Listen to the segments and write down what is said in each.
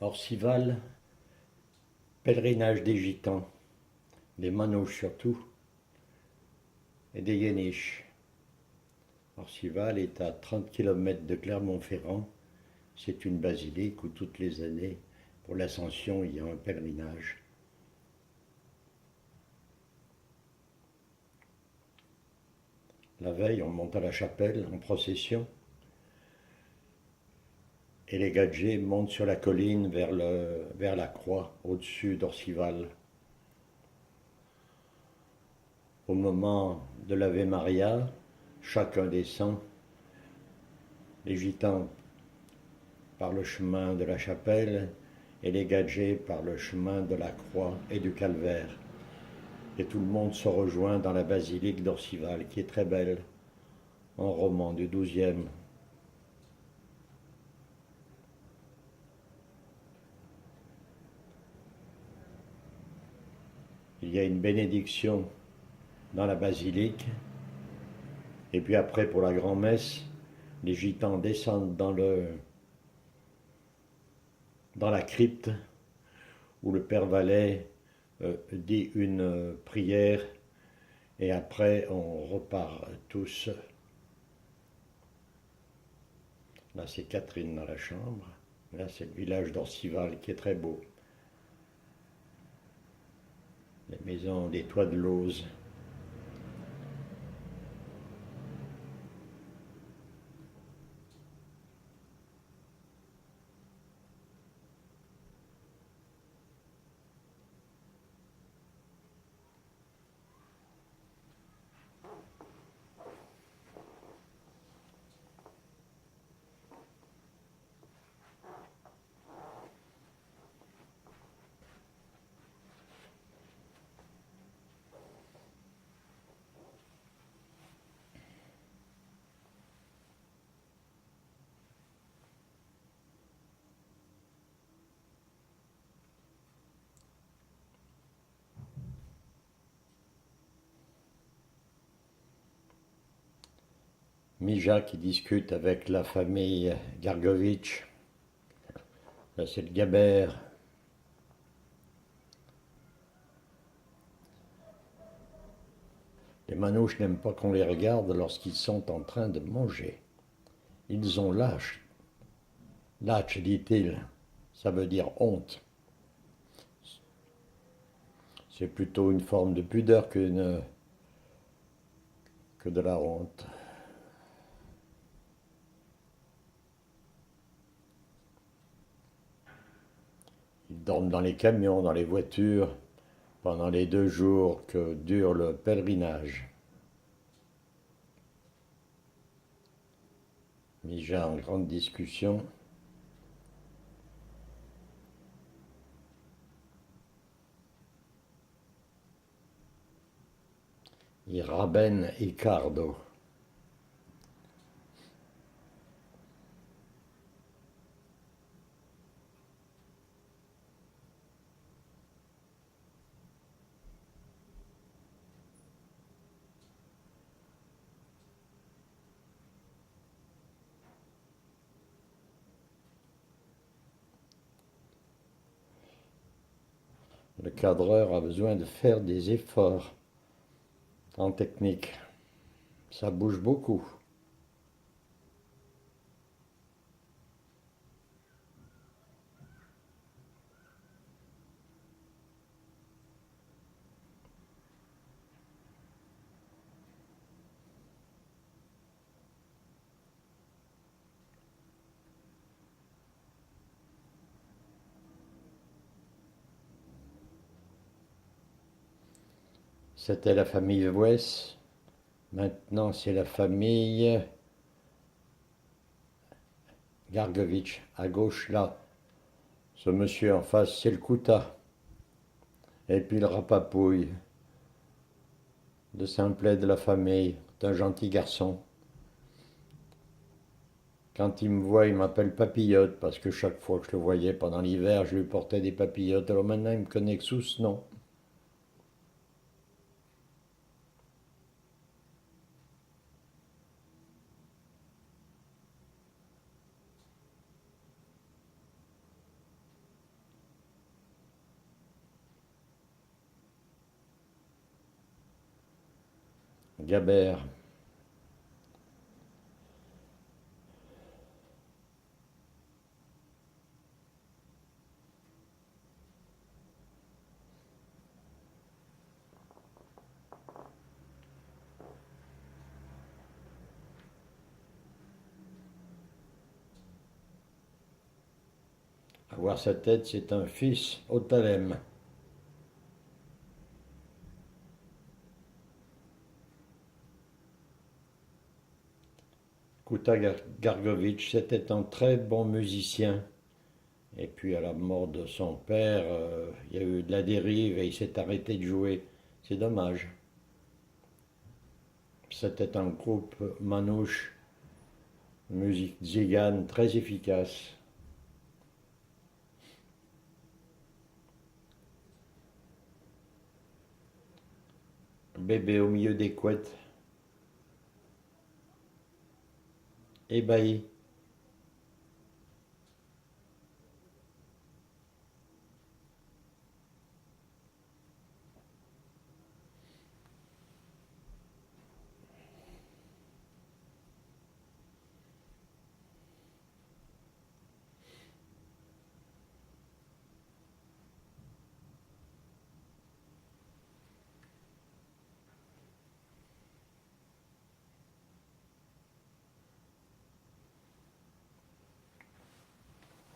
Orcival, pèlerinage des gitans, des manouches surtout, et des yéniches. Orcival est à 30 km de Clermont-Ferrand. C'est une basilique où toutes les années, pour l'Ascension, il y a un pèlerinage. La veille, on monte à la chapelle en procession. Et les gadgets montent sur la colline vers la croix, au-dessus d'Orcival. Au moment de l'Ave Maria, chacun descend. Les gitans par le chemin de la chapelle et les gadgets par le chemin de la croix et du calvaire. Et tout le monde se rejoint dans la basilique d'Orcival, qui est très belle, en roman du XIIe. Il y a une bénédiction dans la basilique, et puis après, pour la grand-messe, les gitans descendent dans la crypte où le Père Vallet dit une prière, et après on repart tous. Là c'est Catherine dans la chambre, là c'est le village d'Orcival qui est très beau. Les maisons, des toits de lauze. Mija qui discute avec la famille Gargovitch. Là c'est le Gabert. Les manouches n'aiment pas qu'on les regarde lorsqu'ils sont en train de manger. Ils ont lâche. Lâche, dit-il, ça veut dire honte. C'est plutôt une forme de pudeur que de la honte. Ils dorment dans les camions, dans les voitures, pendant les 2 jours que dure le pèlerinage. Mija en grande discussion. Il rabène Ricardo. Le cadreur a besoin de faire des efforts en technique. Ça bouge beaucoup. C'était la famille Wess. Maintenant, c'est la famille Gargovitch. À gauche, là, ce monsieur en face, c'est le Kouta. Et puis le Rapapouille, de Simplet de la famille, d'un gentil garçon. Quand il me voit, il m'appelle Papillote, parce que chaque fois que je le voyais pendant l'hiver, je lui portais des papillotes. Alors maintenant, il me connaît que sous ce nom. Gabert. Avoir sa tête, c'est un fils au Thalem. Kouta Gargovitch, c'était un très bon musicien. Et puis à la mort de son père, il y a eu de la dérive et il s'est arrêté de jouer. C'est dommage. C'était un groupe manouche, musique tzigane très efficace. Bébé au milieu des couettes, ébahi.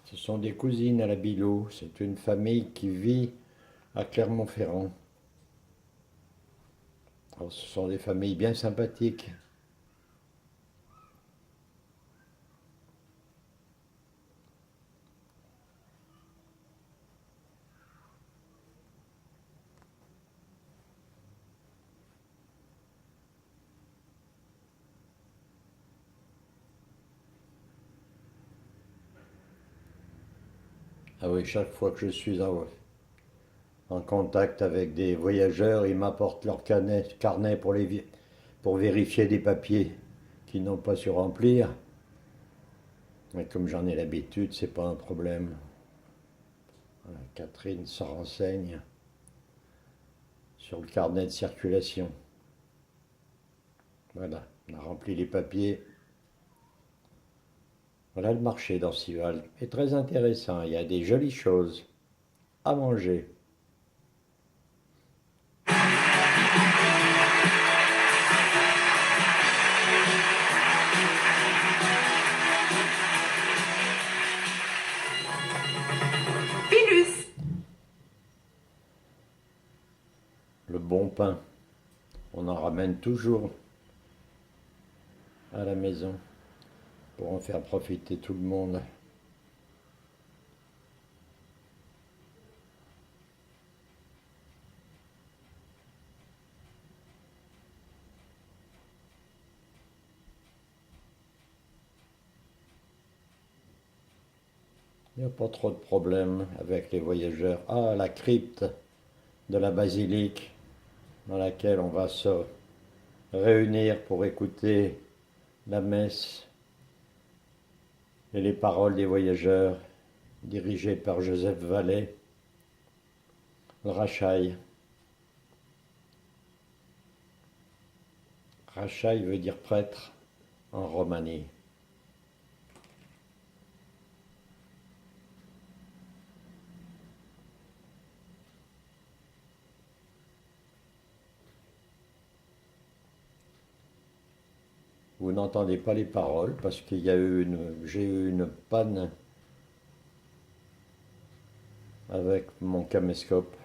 Ce sont des cousines à la Bilot. C'est une famille qui vit à Clermont-Ferrand. Alors, ce sont des familles bien sympathiques. Ah oui, chaque fois que je suis en contact avec des voyageurs, ils m'apportent leur carnet pour vérifier des papiers qu'ils n'ont pas su remplir. Mais comme j'en ai l'habitude, c'est pas un problème. Catherine se renseigne sur le carnet de circulation. Voilà, on a rempli les papiers. Voilà le marché d'Orcival. C'est très intéressant, il y a des jolies choses à manger. Pilus. Le bon pain, on en ramène toujours à la maison pour en faire profiter tout le monde. Il n'y a pas trop de problèmes avec les voyageurs. Ah, la crypte de la basilique dans laquelle on va se réunir pour écouter la messe et les paroles des voyageurs dirigées par Joseph Vallée, le Rachaï. Rachaï veut dire prêtre en Roumanie. Vous n'entendez pas les paroles parce qu'il y a j'ai eu une panne avec mon caméscope.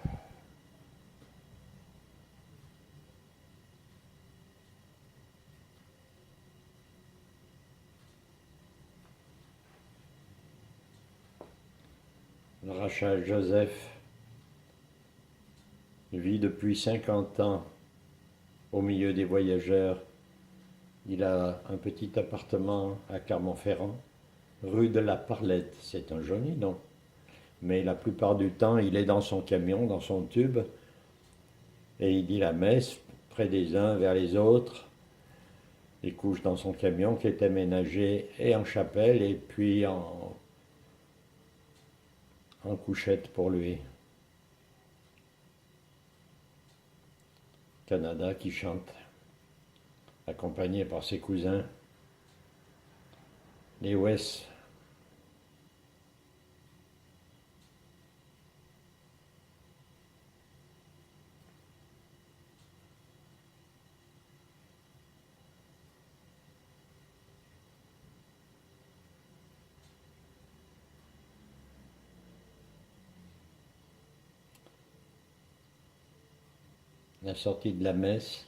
Le Rachel Joseph vit depuis 50 ans au milieu des voyageurs. Il a un petit appartement à Clermont-Ferrand, rue de la Parlette. C'est un joli nom. Mais la plupart du temps, il est dans son camion, dans son tube, et il dit la messe près des uns vers les autres. Il couche dans son camion qui est aménagé et en chapelle et puis en couchette pour lui. Canada qui chante. accompagné par ses cousins, les Wes. La sortie de la messe,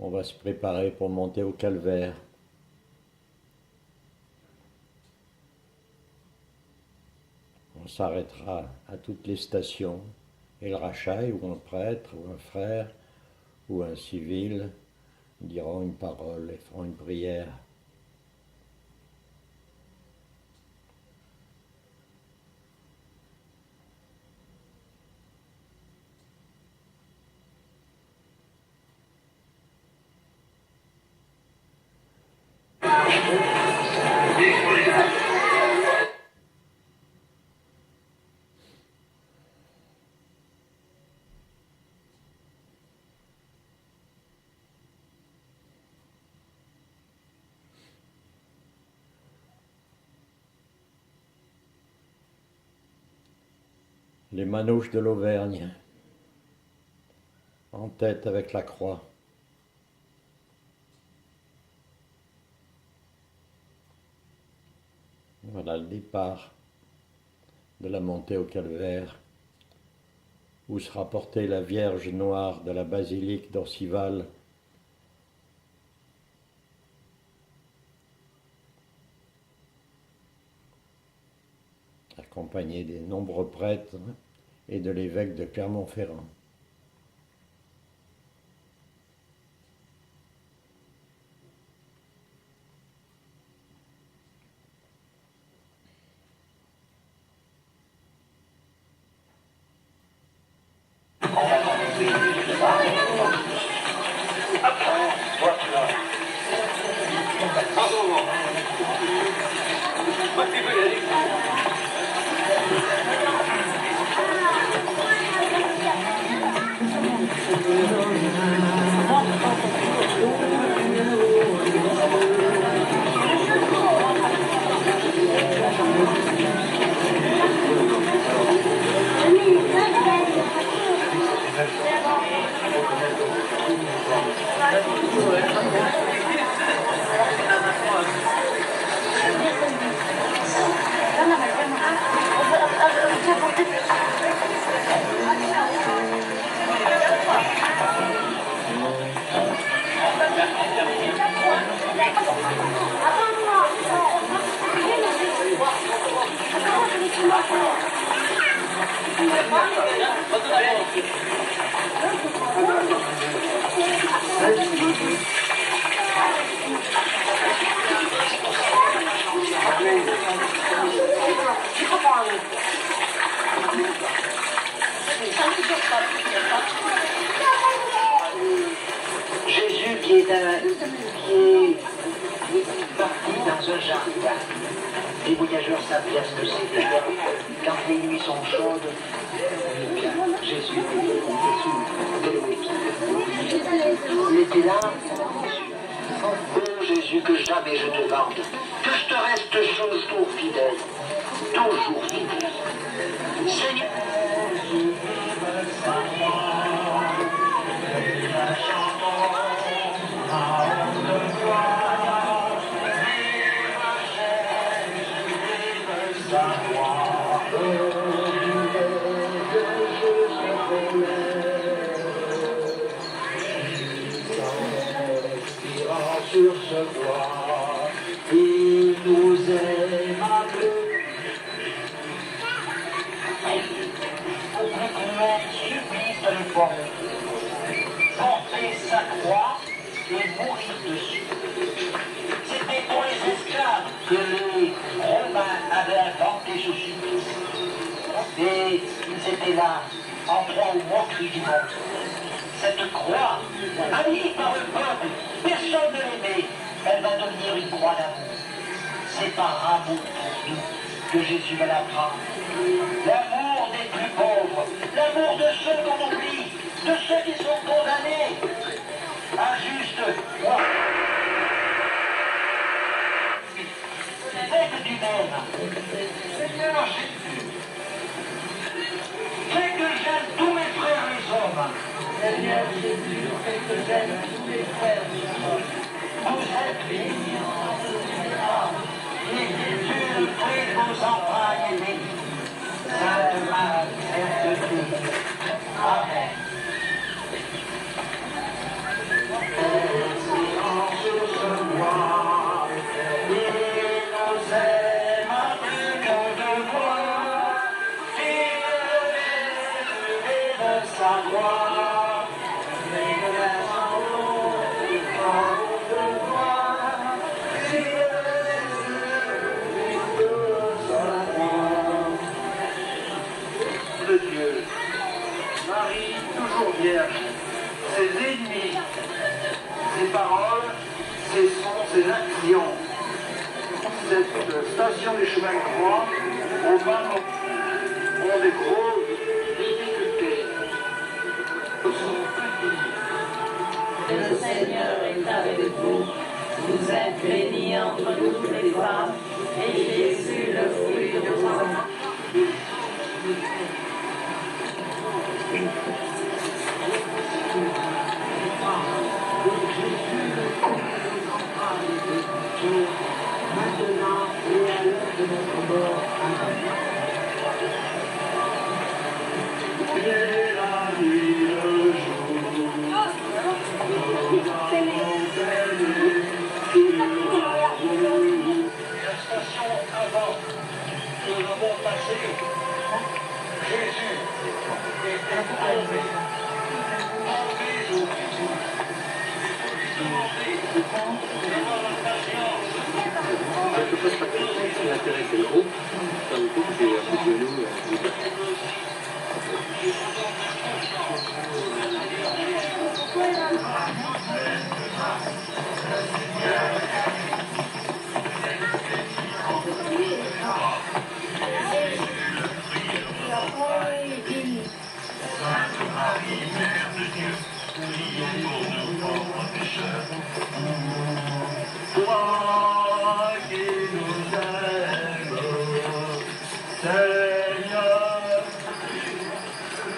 on va se préparer pour monter au calvaire. On s'arrêtera à toutes les stations et le rachai, ou un prêtre, ou un frère, ou un civil diront une parole et feront une prière. Les manouches de l'Auvergne, en tête avec la croix. Voilà le départ de la montée au calvaire, où sera portée la Vierge noire de la basilique d'Orcival. Accompagnée des nombreux prêtres et de l'évêque de Clermont-Ferrand. Jésus qui est parti dans un jardin. Les voyageurs savent bien ce que c'est. Quand les nuits sont chaudes, Jésus il était là. Oh Jésus, que jamais je te vende, que je te reste toujours fidèle, toujours fidèle. Seigneur. Sur ce bois, il nous aime à plus. Au plus cruel supplice de l'époque, porter sa croix et mourir dessus. C'était pour les esclaves que les Romains avaient inventé ce supplice. Et ils étaient là, en proie aux moqueries du monde. Cette croix, admirée par le peuple, personne ne l'aimait, elle va devenir une croix d'amour. C'est par amour pour nous que Jésus va la prendre. L'amour des plus pauvres, l'amour de ceux qu'on oublie, de ceux qui sont condamnés à juste mort. Faites du même. Seigneur Jésus, fais que j'aime tous mes frères les hommes. Seigneur Jésus, fais que j'aime tous mes frères les hommes. Vous êtes bénis entre toutes les femmes, et Jésus, le fruit de vos entrailles, est béni. Sainte Marie, Mère de Dieu. Amen. De Dieu, Marie, toujours vierge, ses ennemis, ses paroles, ses sons, ses actions. Cette station du chemin de croix, aux femmes ont des grosses difficultés. Que le Seigneur est avec vous. Vous êtes bénie entre toutes les femmes, et Jésus, le fruit de vos entrailles. Maintenant et à l'heure de notre mort. Amen. Et la nuit, le jour, nous avons La station avant que nous avons passé, Jésus était enlevé. Enlevé au Jésus. Devant la patience. Je peux pas ce qui m'intéresse, c'est le groupe. Ça vous coupe, c'est un peu de nous. toi qui nous aimes, Seigneur.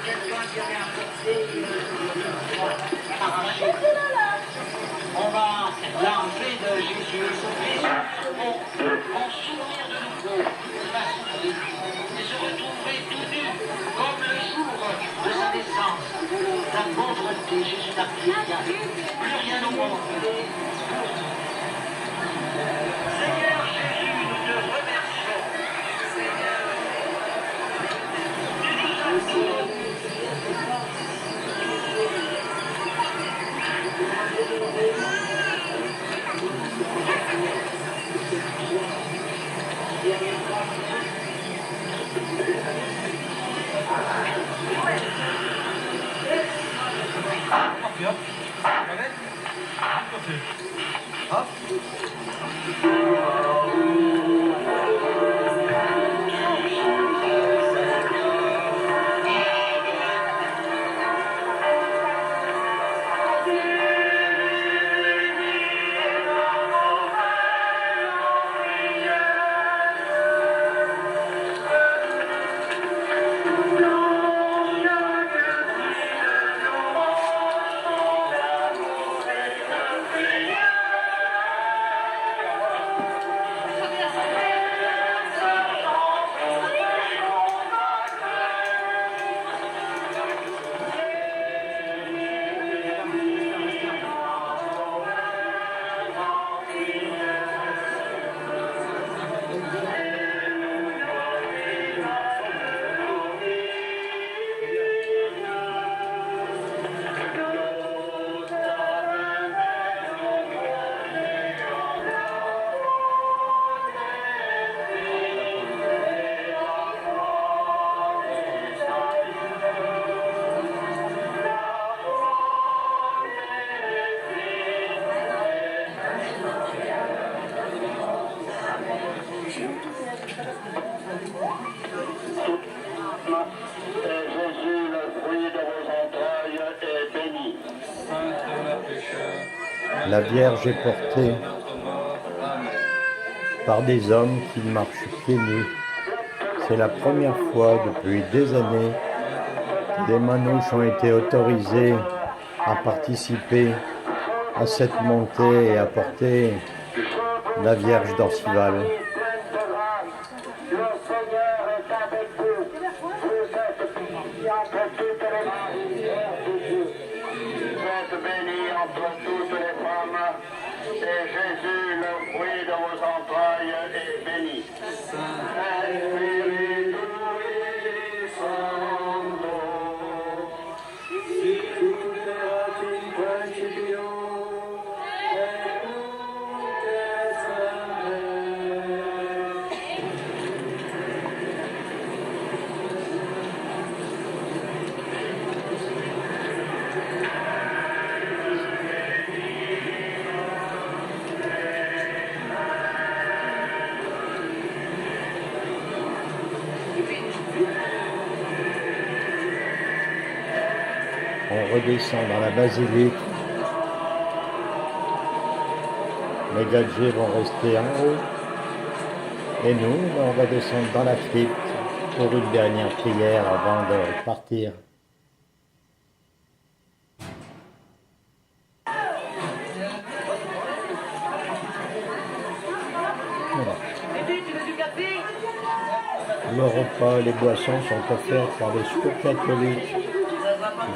Quelqu'un qui avait apporté arraché. On va l'enlever de Jésus, en souvenir de nouveau de la souffrir et se retrouver tout nu comme le jour de sa naissance. La pauvreté, Jésus n'a plus rien au monde. Seigneur Jésus, nous te remercions. Tu nous as sauvés. Amen. La Vierge est portée par des hommes qui marchent pieds nus. C'est la première fois depuis des années que des manouches ont été autorisés à participer à cette montée et à porter la Vierge d'Orcival. Le Seigneur est avec vous. Vous êtes bénie entre toutes les Maries, Mère de Dieu. Vous êtes bénie entre toutes les femmes, et Jésus, le fruit de vos entrailles, est béni. Espiritu Sancto, Sicut erat in principio, et nunc et semper. On redescend dans la basilique. Les gadgets vont rester en haut. Et nous, on va descendre dans la crypte pour une dernière prière avant de partir. Voilà. Le repas, les boissons sont offerts par les secours catholiques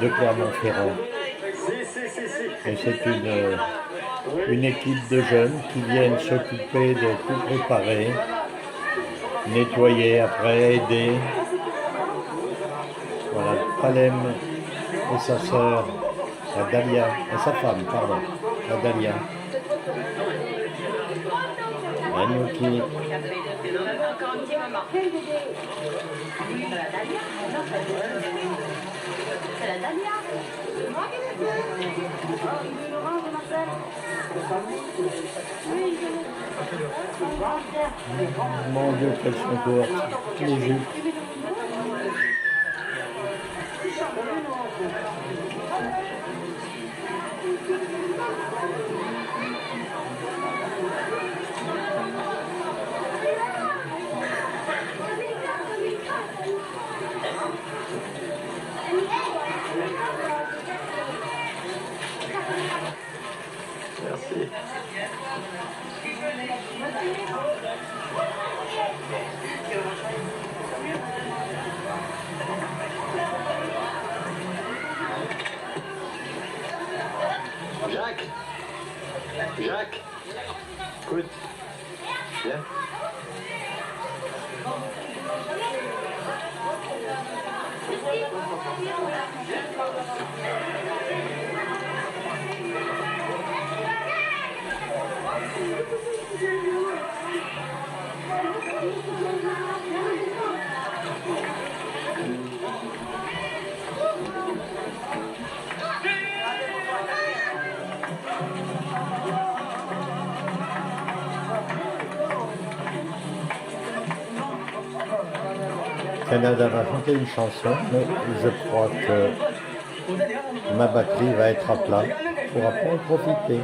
de Clermont-Ferrand. Et c'est une équipe de jeunes qui viennent s'occuper de tout préparer, nettoyer après, aider. Voilà, Palem et sa sœur, la Dalia, et sa femme, pardon, la Dalia. Anouki. Mon Dieu, qu'elles sont courtes, les jupes. Jacques, écoute, viens. Canada va chanter une chanson, mais je crois que ma batterie va être à plat pour après en profiter.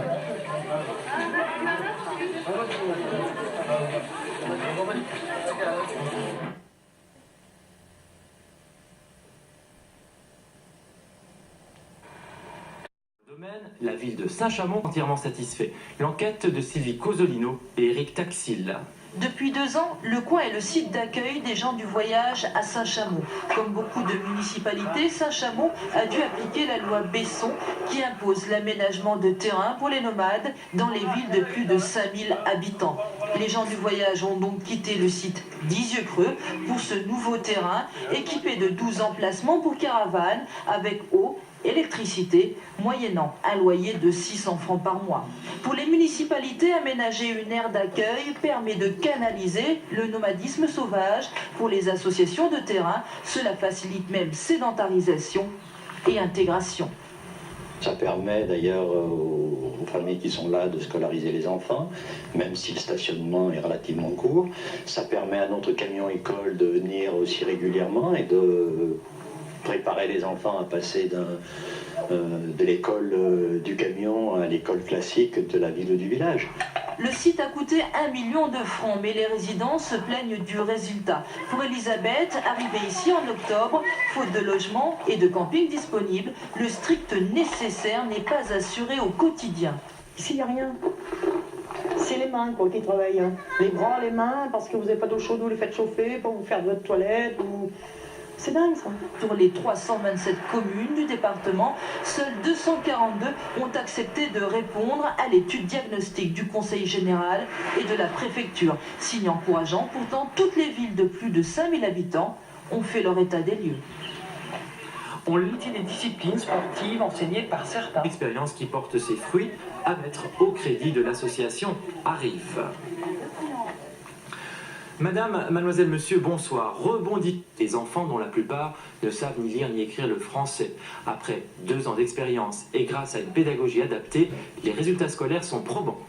La ville de Saint-Chamond entièrement satisfait. L'enquête de Sylvie Cosolino et Eric Taxil. Depuis 2 ans, le coin est le site d'accueil des gens du voyage à Saint-Chamond. Comme beaucoup de municipalités, Saint-Chamond a dû appliquer la loi Besson qui impose l'aménagement de terrains pour les nomades dans les villes de plus de 5000 habitants. Les gens du voyage ont donc quitté le site d'Isieux-Creux pour ce nouveau terrain équipé de 12 emplacements pour caravanes avec eau, électricité, moyennant un loyer de 600 francs par mois. Pour les municipalités, aménager une aire d'accueil permet de canaliser le nomadisme sauvage. Pour les associations de terrain, cela facilite même sédentarisation et intégration. Ça permet d'ailleurs aux familles qui sont là de scolariser les enfants, même si le stationnement est relativement court. Ça permet à notre camion école de venir aussi régulièrement et de préparer les enfants à passer de l'école du camion à à l'école classique de la ville ou du village. Le site a coûté 1 million de francs, mais les résidents se plaignent du résultat. Pour Elisabeth, arrivée ici en octobre, faute de logement et de camping disponible, le strict nécessaire n'est pas assuré au quotidien. Ici, il n'y a rien. C'est les mains quoi, qui travaillent. Hein. Les bras, les mains, parce que vous n'avez pas d'eau chaude, vous les faites chauffer pour vous faire de votre toilette. Ou... C'est dingue ça. Sur les 327 communes du département, seules 242 ont accepté de répondre à l'étude diagnostique du Conseil général et de la préfecture. Signe encourageant, pourtant toutes les villes de plus de 5000 habitants ont fait leur état des lieux. On lit les disciplines sportives enseignées par certains. Expérience qui porte ses fruits à mettre au crédit de l'association Arrive. Madame, mademoiselle, monsieur, bonsoir. Rebondit les enfants dont la plupart ne savent ni lire ni écrire le français. Après 2 ans d'expérience et grâce à une pédagogie adaptée, les résultats scolaires sont probants.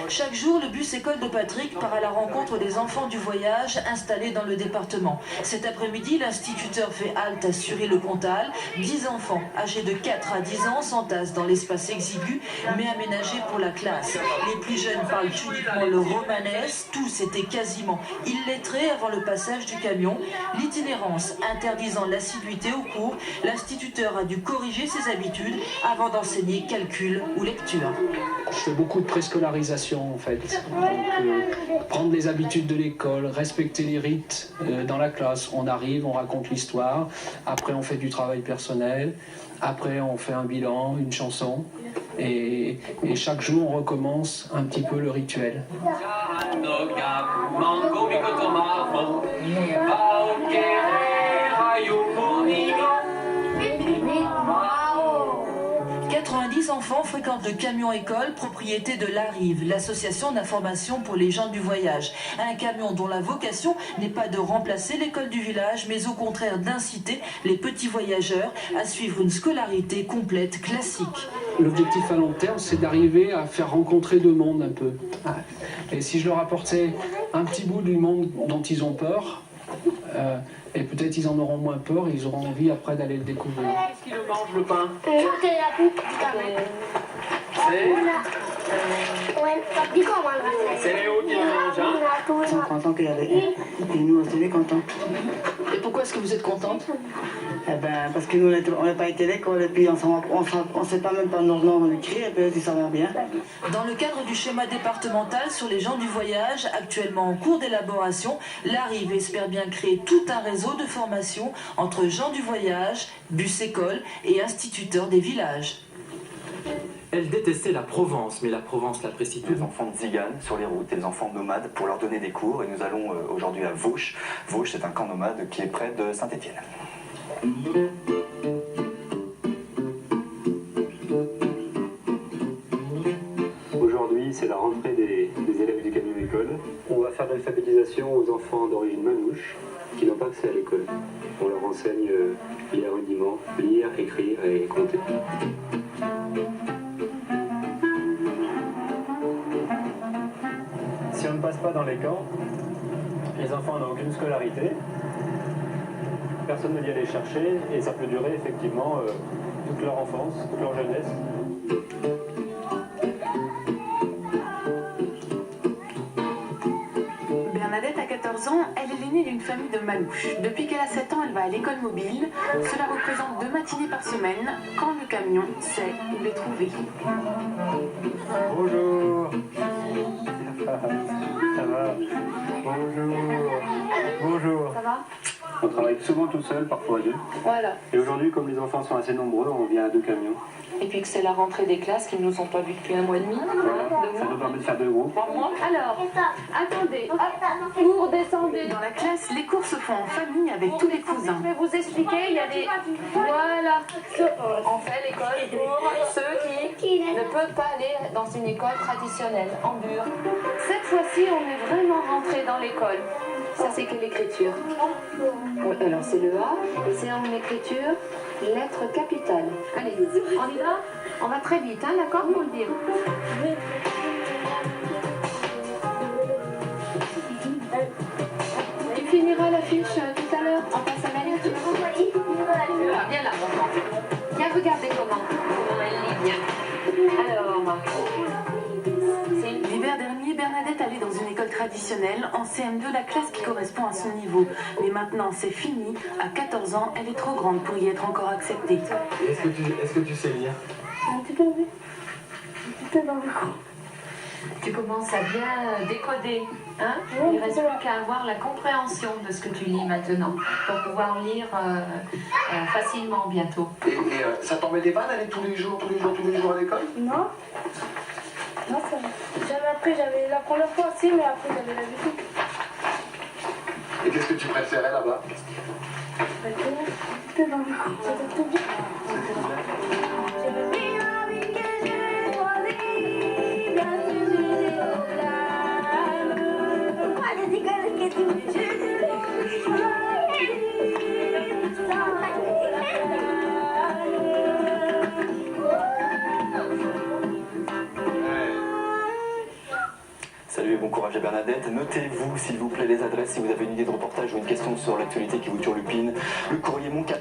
Chaque jour, le bus école de Patrick part à la rencontre des enfants du voyage installés dans le département. Cet après-midi, l'instituteur fait halte à Sury-le-Comtal. 10 enfants âgés de 4 à 10 ans s'entassent dans l'espace exigu, mais aménagé pour la classe. Les plus jeunes parlent uniquement le romanès. Tous étaient quasiment illettrés avant le passage du camion. L'itinérance interdisant l'assiduité au cours, l'instituteur a dû corriger ses habitudes avant d'enseigner calcul ou lecture. Je fais beaucoup de préscolarisation en fait. Donc, prendre les habitudes de l'école, respecter les rites dans la classe. On arrive, on raconte l'histoire, après on fait du travail personnel, après on fait un bilan, une chanson, et chaque jour on recommence un petit peu le rituel. 90 enfants fréquentent le camion école, propriété de l'Arrive, l'association d'information pour les gens du voyage. Un camion dont la vocation n'est pas de remplacer l'école du village, mais au contraire d'inciter les petits voyageurs à suivre une scolarité complète classique. L'objectif à long terme, c'est d'arriver à faire rencontrer deux mondes un peu. Et si je leur apportais un petit bout du monde dont ils ont peur, et peut-être ils en auront moins peur et ils auront envie après d'aller le découvrir. Qu'est-ce qu'il mange le pain? C'est Léo qui le mange, hein? Ils sont contents qu'il y avait. Et nous, on était contents. Et pourquoi est-ce que vous êtes contente? Eh ben, parce que nous, on n'a pas été à l'école et puis on ne sait pas même pas nos noms écrits et puis ça va bien. Dans le cadre du schéma départemental sur les gens du voyage, actuellement en cours d'élaboration, l'Arrive espère bien créer tout un réseau de formation entre gens du voyage, bus école et instituteurs des villages. Elle détestait la Provence, mais la Provence l'apprécie tout. Les enfants de Zigane sur les routes, les enfants nomades pour leur donner des cours. Et nous allons aujourd'hui à Vauche. Vauche, c'est un camp nomade qui est près de Saint-Étienne. Aujourd'hui, c'est la rentrée des élèves du camion école. On va faire de l'alphabétisation aux enfants d'origine manouche qui n'ont pas accès à l'école. On leur enseigne les rudiments, lire, écrire et compter. Si on ne passe pas dans les camps, les enfants n'ont aucune scolarité. Personne ne vient les chercher et ça peut durer effectivement toute leur enfance, toute leur jeunesse. Bernadette a 14 ans, elle est l'aînée d'une famille de manouches. Depuis qu'elle a 7 ans, elle va à l'école mobile. Cela représente 2 matinées par semaine, quand le camion sait où les trouver. Bonjour. Ça va. Bonjour. Bonjour. Ça va? On travaille souvent tout seul, parfois à deux. Voilà. Et aujourd'hui, comme les enfants sont assez nombreux, on vient à 2 camions. Et puis que c'est la rentrée des classes qui ne nous ont pas vus depuis 1 mois et demi. Voilà. Ça nous permet de faire 2 groupes. Alors, attendez, vous redescendez. Dans la classe, les cours se font en famille avec tous les cousins. Je vais vous expliquer, il y a des... Voilà. On fait l'école pour ceux qui ne peuvent pas aller dans une école traditionnelle, en bure. Cette fois-ci, on est vraiment rentré dans l'école. Ça, c'est quelle écriture? Oui, alors c'est le A, et c'est en écriture lettre capitale. Allez, on y va? On va très vite, hein, d'accord, pour le dire. Tu finiras la fiche tout à l'heure, on passe à la lecture. Viens là, maman. Viens regarder comment elle lit bien. Alors, l'hiver dernier, Bernadette allait dans une école traditionnelle, en CM2, la classe qui correspond à son niveau. Mais maintenant, c'est fini. À 14 ans, elle est trop grande pour y être encore acceptée. Est-ce que tu sais lire? un petit peu, oui. Un petit peu dans le coup. Tu commences à bien décoder, hein? Il ne reste plus qu'à avoir la compréhension de ce que tu lis maintenant pour pouvoir lire facilement bientôt. Et ça t'embêtait pas d'aller tous les jours à l'école? Non. Non, ça va. J'avais la première fois aussi, mais après j'avais l'habitude. Et qu'est-ce que tu préférais là-bas? C'était dans le coup. C'était tout bien. Salut et bon courage à Bernadette. Notez-vous, s'il vous plaît, les adresses si vous avez une idée de reportage ou une question sur l'actualité qui vous turlupine. Le courrier Mon 4.